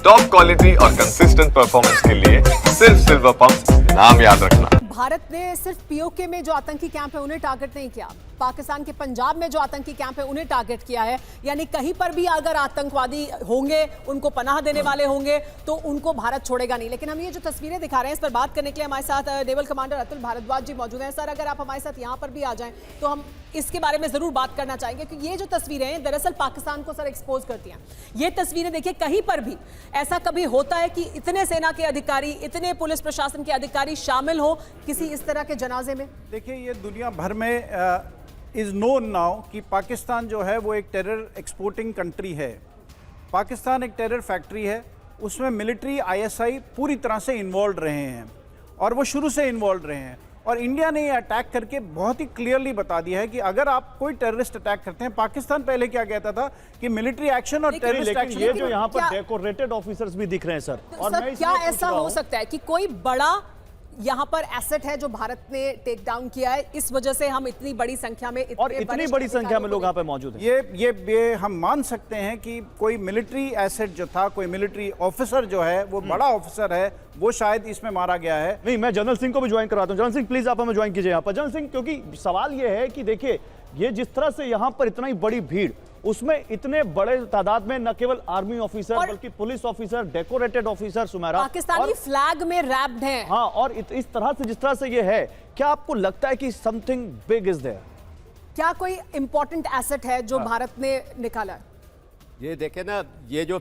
Top quality और consistent performance के लिए सिर्फ सिल्वर पंप नाम याद रखना। भारत ने सिर्फ पीओके में जो आतंकी कैंप है उन्हें टारगेट नहीं किया, पाकिस्तान के पंजाब में जो आतंकी कैंप है उन्हें टारगेट किया है। यानी कहीं पर भी अगर आतंकवादी होंगे, उनको पनाह देने वाले होंगे तो उनको भारत छोड़ेगा नहीं। लेकिन हम ये जो तस्वीरें दिखा रहे हैं इस पर बात करने के लिए हमारे साथ नेवल कमांडर अतुल भारद्वाज जी मौजूद हैं। सर, अगर आप हमारे साथ यहाँ पर भी आ जाएं तो हम इसके बारे में जरूर बात करना चाहेंगे, क्योंकि ये जो तस्वीरें हैं दरअसल पाकिस्तान को सर एक्सपोज करती हैं। ये तस्वीरें देखिए, कहीं पर भी ऐसा कभी होता है कि इतने सेना के अधिकारी, इतने पुलिस प्रशासन के अधिकारी शामिल हो किसी इस तरह के जनाजे में? देखिए, ये दुनिया भर में इज़ नोन नाउ कि पाकिस्तान जो है वो एक टेरर एक्सपोर्टिंग कंट्री है। पाकिस्तान एक टेरर फैक्ट्री है, उसमें मिलिट्री आईएसआई पूरी तरह से इन्वॉल्व रहे हैं और वो शुरू से इन्वॉल्व रहे हैं। और इंडिया ने ये अटैक करके बहुत ही क्लियरली बता दिया है कि अगर आप कोई टेररिस्ट अटैक करते हैं, पाकिस्तान पहले क्या कहता था कि मिलिट्री एक्शन और टेररिस्ट एक्शन। ये जो यहाँ पर डेकोरेटेड ऑफिसर्स भी दिख रहे हैं सर, और सर क्या ऐसा हो सकता है कि कोई बड़ा यहाँ पर एसेट है जो भारत ने टेक डाउन किया है, इस वजह से हम इतनी बड़ी संख्या में इतनी बड़ी संख्या में लोग यहाँ पे मौजूद हैं? ये हम मान सकते हैं कि कोई मिलिट्री एसेट जो था, कोई मिलिट्री ऑफिसर जो है वो बड़ा ऑफिसर है, वो शायद इसमें मारा गया है। नहीं, मैं जनरल सिंह को भी ज्वाइन कराता हूँ। जनरल सिंह प्लीज आप हमें ज्वाइन कीजिए यहाँ पर। जनरल सिंह, क्योंकि सवाल ये है कि देखिए, ये जिस तरह से यहाँ पर इतनी बड़ी भीड़, उसमें इतने बड़े तादाद में न केवल आर्मी ऑफिसर बल्कि पुलिस ऑफिसर, डेकोरेटेड ऑफिसर, सुमेरा पाकिस्तानी फ्लैग में रैप्ड हैं। हाँ, और इस तरह से जिस तरह से ये है, क्या आपको लगता है कि समथिंग बिग इज देयर? क्या कोई इंपॉर्टेंट एसेट है जो भारत ने निकाला है? ये देखे ना, ये जो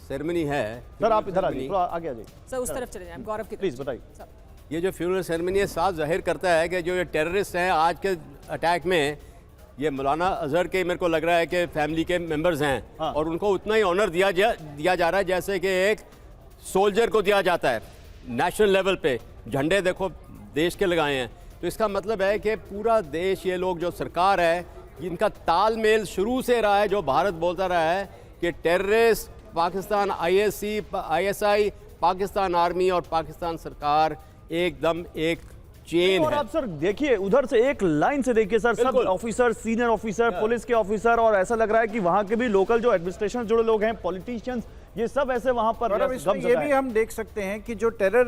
सेरेमनी है। सर आप इधर आ जाइए, थोड़ा आगे आ जाइए सर, उस तरफ चले जाएं। गौरव की प्लीज बताइए। ये जो फ्यूनरल सेरेमनी है साफ जाहिर करता है कि जो ये टेररिस्ट हैं आज के अटैक में, ये मौलाना अजहर के मेरे को लग रहा है कि फैमिली के मेंबर्स हैं। हाँ। और उनको उतना ही ऑनर दिया जा रहा है जैसे कि एक सोल्जर को दिया जाता है। नेशनल लेवल पे झंडे देखो देश के लगाए हैं, तो इसका मतलब है कि पूरा देश, ये लोग जो सरकार है, इनका तालमेल शुरू से रहा है। जो भारत बोलता रहा है कि terrorist, Pakistan ISI, Pakistan army और पाकिस्तान सरकार एकदम एक चेन और है। आप सर देखिए, उधर से एक लाइन से देखिए सर, सब ऑफिसर, सीनियर ऑफिसर, पुलिस के ऑफिसर, और ऐसा लग रहा है कि वहां के भी लोकल जो एडमिनिस्ट्रेशन से जुड़े लोग हैं, पॉलिटिशियंस, ये सब ऐसे वहां पर। ये भी हम देख सकते हैं कि जो टेरर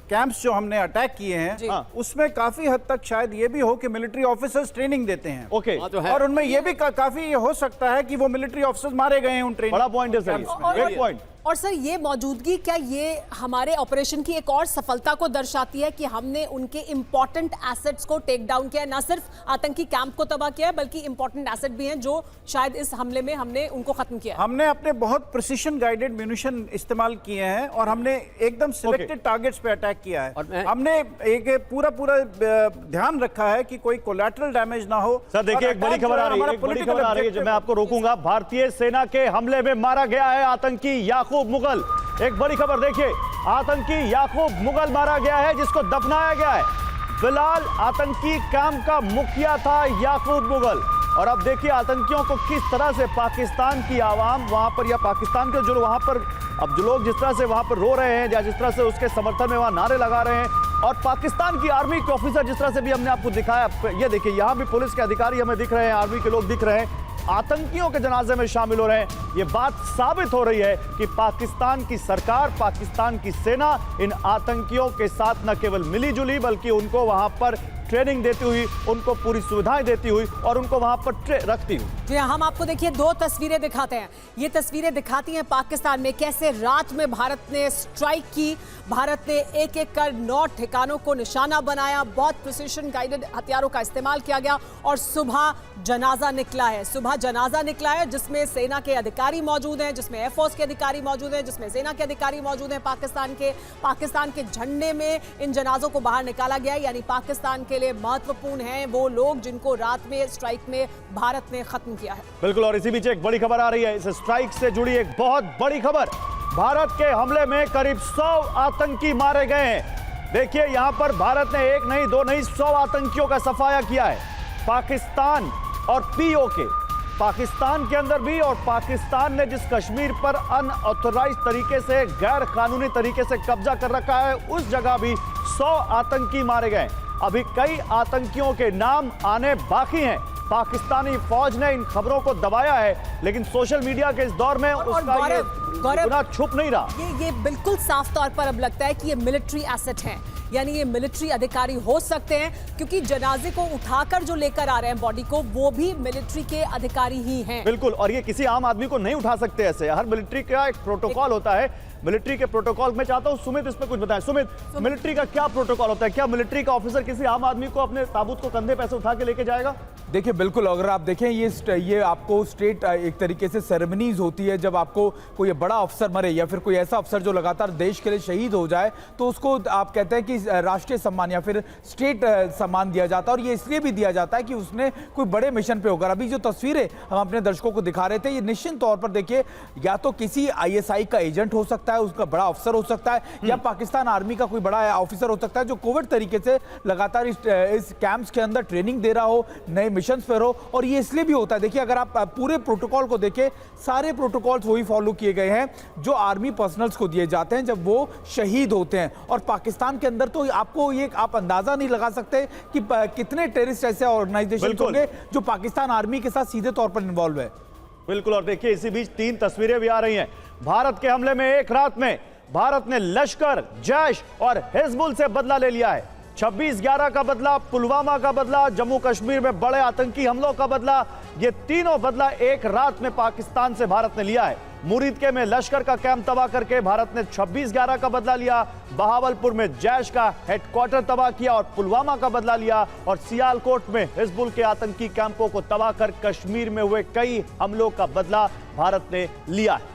कैंप्स जो हमने अटैक किए हैं, उसमें काफी हद तक शायद ये भी हो कि मिलिट्री ऑफिसर्स ट्रेनिंग देते हैं। ओके, और उनमें ये भी काफी हो सकता है कि वो मिलिट्री ऑफिसर्स मारे गए हैं उन ट्रेनिंग। बड़ा पॉइंट है सर, ग्रेट पॉइंट। और सर, ये मौजूदगी क्या ये हमारे ऑपरेशन की एक और सफलता को दर्शाती है कि हमने उनके इंपॉर्टेंट एसेट्स को टेक डाउन किया है? ना सिर्फ आतंकी कैंप को तबाह किया है, बल्कि इंपॉर्टेंट एसेट भी हैं जो शायद इस हमले में हमने उनको खत्म किया है। हमने अपने बहुत प्रिसिशन गाइडेड म्यूनिशन इस्तेमाल किए हैं और हमने एकदम सिलेक्टेड टारगेट्स पे अटैक किया है। हमने एक पूरा ध्यान रखा है कि कोई कोलैटरल डैमेज ना हो। सर देखिए, एक बड़ी खबर आ रही है, एक बड़ी खबर आ रही है जो मैं आपको रोकूंगा। भारतीय सेना के हमले में मारा गया है आतंकी याकूब मुगल। एक बड़ी खबर देखिए, आतंकी याकूब मुगल मारा गया है, जिसको दफनाया गया है। फिलहाल आतंकी कैंप का मुखिया था याकूब मुगल। और अब देखिए आतंकियों को किस तरह से पाकिस्तान की आवाम वहां पर, या पाकिस्तान के जो वहां पर अब जो लोग जिस तरह से वहां पर रो रहे हैं, या जिस तरह से उसके समर्थन में वहां नारे लगा रहे हैं, और पाकिस्तान की आर्मी के ऑफिसर जिस तरह से भी हमने आपको दिखाया, ये देखिए यहाँ भी पुलिस के अधिकारी हमें दिख रहे हैं, आर्मी के लोग दिख रहे हैं, आतंकियों के जनाजे में शामिल हो रहे हैं। ये बात साबित हो रही है कि पाकिस्तान की सरकार, पाकिस्तान की सेना इन आतंकियों के साथ न केवल मिली जुली, बल्कि उनको वहां पर ट्रेनिंग देती हुई, उनको पूरी सुविधाएं देती हुई और उनको वहां पर रखती हुई। जी, हम आपको देखिए दो तस्वीरें दिखाते हैं। ये तस्वीरें दिखाती हैं पाकिस्तान में कैसे रात में भारत ने स्ट्राइक की। भारत ने एक एक कर 9 ठिकानों को निशाना बनाया, बहुत प्रिसिशन गाइडेड हथियारों का इस्तेमाल किया गया और सुबह जनाजा निकला है। सुबह जनाजा निकला है जिसमें सेना के अधिकारी मौजूद हैं, जिसमें एयरफोर्स के अधिकारी मौजूद हैं, जिसमें सेना के अधिकारी मौजूद हैं। पाकिस्तान के झंडे में इन जनाजों को बाहर निकाला गया है। यानी पाकिस्तान के लिए महत्वपूर्ण हैं वो लोग जिनको रात में स्ट्राइक में भारत ने खत्म किया है। बिल्कुल, और इसी बीच एक बड़ी खबर आ रही है, इस स्ट्राइक से जुड़ी एक बहुत बड़ी खबर। भारत के हमले में करीब 100 आतंकी मारे गए हैं। देखिए यहां पर भारत ने एक नहीं, दो नहीं, 100 आतंकियों का सफाया किया है। पाकिस्तान और पीओके, पाकिस्तान के अंदर भी, और पाकिस्तान ने जिस कश्मीर पर अनऑथराइज्ड तरीके से, गैर कानूनी तरीके से कब्जा कर रखा है, उस जगह भी 100 आतंकी मारे गए। अभी कई आतंकियों के नाम आने बाकी हैं। पाकिस्तानी फौज ने इन खबरों को दबाया है, लेकिन सोशल मीडिया के इस दौर में उसका ये गुनाह छुप नहीं रहा। ये बिल्कुल साफ तौर पर अब लगता है कि ये मिलिट्री एसेट हैं, यानी ये मिलिट्री अधिकारी हो सकते हैं, क्योंकि जनाजे को उठाकर जो लेकर आ रहे हैं बॉडी को, वो भी मिलिट्री के अधिकारी ही हैं। बिल्कुल, और ये किसी आम आदमी को नहीं उठा सकते ऐसे। हर मिलिट्री का एक प्रोटोकॉल होता है। मिलिट्री के प्रोटोकॉल में चाहता हूं सुमित इस पे कुछ बताएं। सुमित, मिलिट्री का क्या प्रोटोकॉल होता है? क्या मिलिट्री का ऑफिसर किसी आम आदमी को अपने ताबूत को कंधे पे से उठा के लेके जाएगा? देखिए बिल्कुल, अगर आप देखें ये आपको स्टेट एक तरीके से सेरेमनीज होती है। जब आपको कोई बड़ा अफसर मरे या फिर कोई ऐसा अफसर जो लगातार देश के लिए शहीद हो जाए, तो उसको आप कहते हैं कि राष्ट्रीय सम्मान या फिर स्टेट सम्मान दिया जाता है। और ये इसलिए भी दिया जाता है कि उसने कोई बड़े मिशन पे होकर, अभी जो तस्वीरें हम अपने दर्शकों को दिखा रहे थे, ये निश्चित तौर पर देखिए, या तो किसी ISI का एजेंट हो सकता है, उसका बड़ा अफसर हो सकता है, या पाकिस्तान आर्मी का कोई बड़ा ऑफिसर हो सकता है जो कोविड तरीके से लगातार इस कैंप्स के अंदर ट्रेनिंग दे रहा हो, नए मिशन पर हो। और ये इसलिए भी होता है, देखिए अगर आप पूरे प्रोटोकॉल को देखें, सारे प्रोटोकॉल्स वही फॉलो किए गए हैं जो आर्मी पर्सनल्स को दिए जाते हैं जब वो शहीद होते हैं। और पाकिस्तान के अंदर तो आपको ये आप अंदाजा नहीं लगा सकते कि कितने टेररिस्ट ऐसे ऑर्गेनाइजेशन होंगे जो पाकिस्तान आर्मी के साथ सीधे तौर पर इन्वॉल्व है। बिल्कुल, और देखिए इसी बीच 3 तस्वीरें भी आ रही हैं। भारत के हमले में एक रात में भारत ने लश्कर, जैश और हिजबुल से बदला ले लिया है। 26/11 का बदला, पुलवामा का बदला, जम्मू कश्मीर में बड़े आतंकी हमलों का बदला, ये तीनों बदला एक रात में पाकिस्तान से भारत ने लिया है। मुरीदके में लश्कर का कैंप तबाह करके भारत ने 26/11 का बदला लिया, बहावलपुर में जैश का हेडक्वार्टर तबाह किया और पुलवामा का बदला लिया, और सियालकोट में हिजबुल के आतंकी कैंपों को तबाह कर कश्मीर में हुए कई हमलों का बदला भारत ने लिया है।